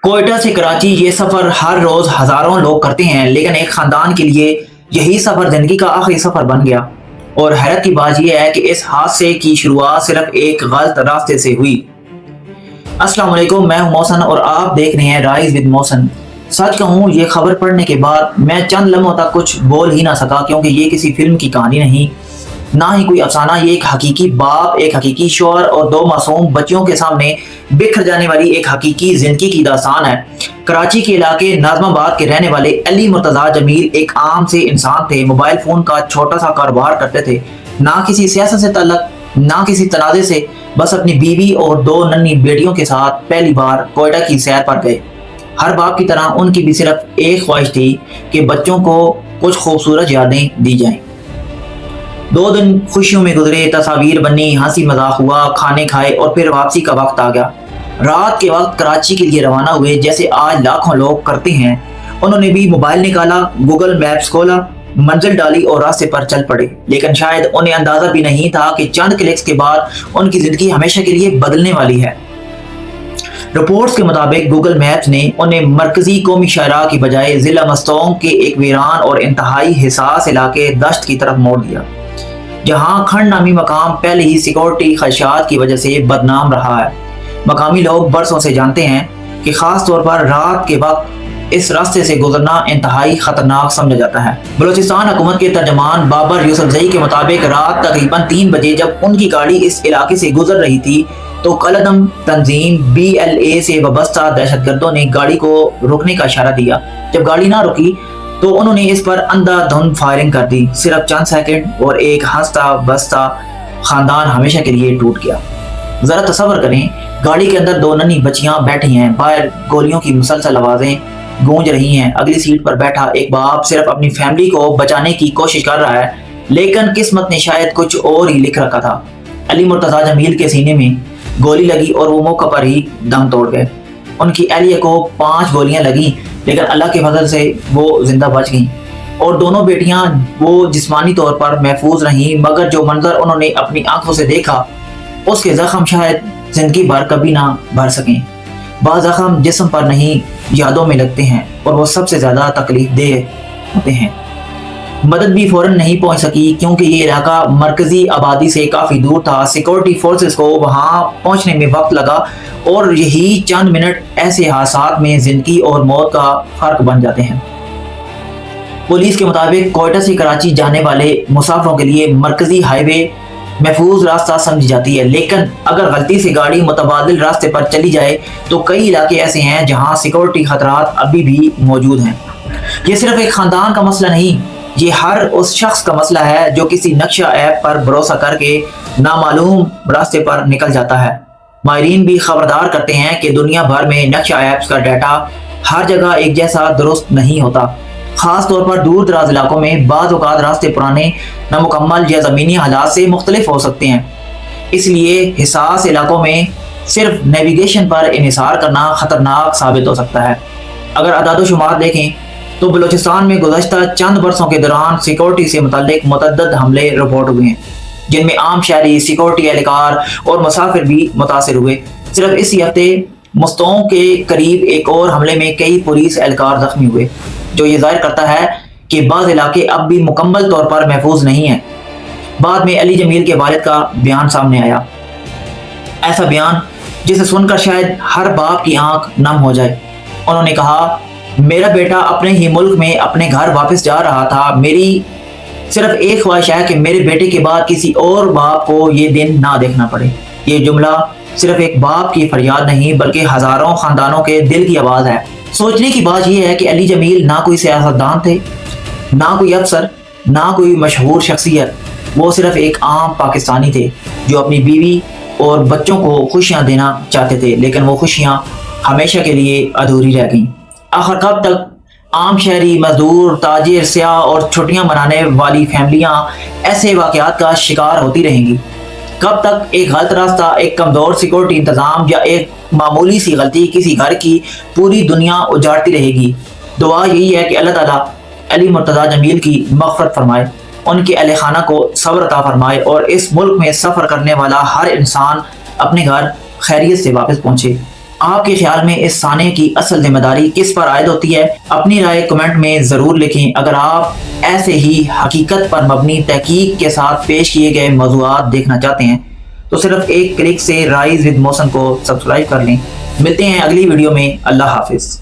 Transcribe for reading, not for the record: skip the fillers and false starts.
کوئٹہ سے کراچی یہ سفر ہر روز ہزاروں لوگ کرتے ہیں، لیکن ایک خاندان کے لیے یہی سفر زندگی کا آخری سفر بن گیا۔ اور حیرت کی بات یہ ہے کہ اس حادثے کی شروعات صرف ایک غلط راستے سے ہوئی۔ السلام علیکم، میں ہوں محسن اور آپ دیکھ رہے ہیں رائز ود محسن۔ سچ کہوں، یہ خبر پڑھنے کے بعد میں چند لمحوں تک کچھ بول ہی نہ سکا، کیونکہ یہ کسی فلم کی کہانی نہیں، نہ ہی کوئی افسانہ۔ یہ ایک حقیقی باپ، ایک حقیقی شوہر اور دو معصوم بچیوں کے سامنے بکھر جانے والی ایک حقیقی زندگی کی داستان ہے۔ کراچی کے علاقے ناظم آباد کے رہنے والے علی مرتضیٰ جمیل ایک عام سے انسان تھے۔ موبائل فون کا چھوٹا سا کاروبار کرتے تھے، نہ کسی سیاست سے تعلق، نہ کسی تنازع سے، بس اپنی بیوی اور دو ننھی بیٹیوں کے ساتھ پہلی بار کوئٹہ کی سیر پر گئے۔ ہر باپ کی طرح ان کی بھی صرف ایک خواہش تھی کہ بچوں کو کچھ خوبصورت یادیں دی جائیں۔ 2 دن خوشیوں میں گزرے، تصاویر بنی، ہنسی مذاق ہوا، کھانے کھائے اور پھر واپسی کا وقت آ گیا۔ رات کے وقت کراچی کے لیے روانہ ہوئے، جیسے آج لاکھوں لوگ کرتے ہیں۔ انہوں نے بھی موبائل نکالا، گوگل میپس کھولا، منزل ڈالی اور راستے پر چل پڑے۔ لیکن شاید انہیں اندازہ بھی نہیں تھا کہ چند کلکس کے بعد ان کی زندگی ہمیشہ کے لیے بدلنے والی ہے۔ رپورٹس کے مطابق گوگل میپس نے انہیں مرکزی قومی شاہراہ کی بجائے ضلع مستونگ کے ایک ویران اور انتہائی حساس علاقے دشت کی طرف موڑ دیا، جہاں کھنڈ نامی مقام پہلے ہی سیکورٹی خدشات کی وجہ سے بدنام رہا ہے۔ مقامی لوگ برسوں سے جانتے ہیں کہ خاص طور پر رات کے وقت اس راستے سے گزرنا انتہائی خطرناک سمجھا جاتا ہے۔ بلوچستان حکومت کے ترجمان بابر یوسفزئی کے مطابق رات تقریباً 3 بجے جب ان کی گاڑی اس علاقے سے گزر رہی تھی تو کالعدم تنظیم BLA سے وابستہ دہشت گردوں نے گاڑی کو روکنے کا اشارہ دیا۔ جب گاڑی نہ رکی تو انہوں نے اس پر اندھا دھند فائرنگ کر دی۔ صرف چند سیکنڈ اور ایک ہنستا بستا خاندان ہمیشہ کے لیے ٹوٹ گیا۔ ذرا تصور کریں، گاڑی کے اندر 2 ننھی بچیاں بیٹھی ہیں، باہر گولیوں کی مسلسل آوازیں گونج رہی ہیں، اگلی سیٹ پر بیٹھا ایک باپ صرف اپنی فیملی کو بچانے کی کوشش کر رہا ہے، لیکن قسمت نے شاید کچھ اور ہی لکھ رکھا تھا۔ علی مرتضیٰ جمیل کے سینے میں گولی لگی اور وہ موقع پر ہی دم توڑ گئے۔ ان کی اہلیہ کو 5 گولیاں لگیں، لیکن اللہ کے فضل سے وہ زندہ بچ گئیں، اور دونوں بیٹیاں وہ جسمانی طور پر محفوظ رہیں، مگر جو منظر انہوں نے اپنی آنکھوں سے دیکھا اس کے زخم شاید زندگی بھر کبھی نہ بھر سکیں۔ بعض زخم جسم پر نہیں یادوں میں لگتے ہیں، اور وہ سب سے زیادہ تکلیف دہ ہوتے ہیں۔ مدد بھی فوراً نہیں پہنچ سکی، کیونکہ یہ علاقہ مرکزی آبادی سے کافی دور تھا۔ سیکورٹی فورسز کو وہاں پہنچنے میں وقت لگا، اور یہی چند منٹ ایسے حادثات میں زندگی اور موت کا فرق بن جاتے ہیں۔ پولیس کے مطابق کوئٹہ سے کراچی جانے والے مسافروں کے لیے مرکزی ہائی وے محفوظ راستہ سمجھی جاتی ہے، لیکن اگر غلطی سے گاڑی متبادل راستے پر چلی جائے تو کئی علاقے ایسے ہیں جہاں سیکورٹی خطرات ابھی بھی موجود ہیں۔ یہ صرف ایک خاندان کا مسئلہ نہیں، یہ ہر اس شخص کا مسئلہ ہے جو کسی نقشہ ایپ پر بھروسہ کر کے نامعلوم راستے پر نکل جاتا ہے۔ ماہرین بھی خبردار کرتے ہیں کہ دنیا بھر میں نقشہ ایپس کا ڈیٹا ہر جگہ ایک جیسا درست نہیں ہوتا۔ خاص طور پر دور دراز علاقوں میں بعض اوقات راستے پرانے، نامکمل یا زمینی حالات سے مختلف ہو سکتے ہیں۔ اس لیے حساس علاقوں میں صرف نیویگیشن پر انحصار کرنا خطرناک ثابت ہو سکتا ہے۔ اگر اعداد و شمار دیکھیں تو بلوچستان میں گزشتہ چند برسوں کے دوران سیکورٹی سے متعلق متعدد حملے رپورٹ ہوئے ہیں، جن میں عام شہری، سیکورٹی اہلکار اور مسافر بھی متاثر ہوئے۔ صرف اسی ہفتے مستونگ کے قریب ایک اور حملے میں کئی پولیس اہلکار زخمی ہوئے، جو یہ ظاہر کرتا ہے کہ بعض علاقے اب بھی مکمل طور پر محفوظ نہیں ہیں۔ بعد میں علی جمیل کے والد کا بیان سامنے آیا، ایسا بیان جسے سن کر شاید ہر باپ کی آنکھ نم ہو جائے۔ انہوں نے کہا، میرا بیٹا اپنے ہی ملک میں اپنے گھر واپس جا رہا تھا، میری صرف ایک خواہش ہے کہ میرے بیٹے کے بعد کسی اور باپ کو یہ دن نہ دیکھنا پڑے۔ یہ جملہ صرف ایک باپ کی فریاد نہیں بلکہ ہزاروں خاندانوں کے دل کی آواز ہے۔ سوچنے کی بات یہ ہے کہ علی جمیل نہ کوئی سیاستدان تھے، نہ کوئی افسر، نہ کوئی مشہور شخصیت، وہ صرف ایک عام پاکستانی تھے جو اپنی بیوی اور بچوں کو خوشیاں دینا چاہتے تھے، لیکن وہ خوشیاں ہمیشہ کے لیے ادھوری رہ گئیں۔ آخر کب تک عام شہری، مزدور، تاجر، سیاح اور چھٹیاں منانے والی فیملیاں ایسے واقعات کا شکار ہوتی رہیں گی؟ کب تک ایک غلط راستہ، ایک کمزور سیکورٹی انتظام یا ایک معمولی سی غلطی کسی گھر کی پوری دنیا اجاڑتی رہے گی؟ دعا یہی ہے کہ اللہ تعالیٰ علی مرتضیٰ جمیل کی مغفرت فرمائے، ان کے اہل خانہ کو صبر عطا فرمائے، اور اس ملک میں سفر کرنے والا ہر انسان اپنے گھر خیریت سے واپس پہنچے۔ آپ کے خیال میں اس سانحے کی اصل ذمہ داری کس پر عائد ہوتی ہے؟ اپنی رائے کمنٹ میں ضرور لکھیں۔ اگر آپ ایسے ہی حقیقت پر مبنی تحقیق کے ساتھ پیش کیے گئے موضوعات دیکھنا چاہتے ہیں تو صرف ایک کلک سے رائز ود محسن کو سبسکرائب کر لیں۔ ملتے ہیں اگلی ویڈیو میں۔ اللہ حافظ۔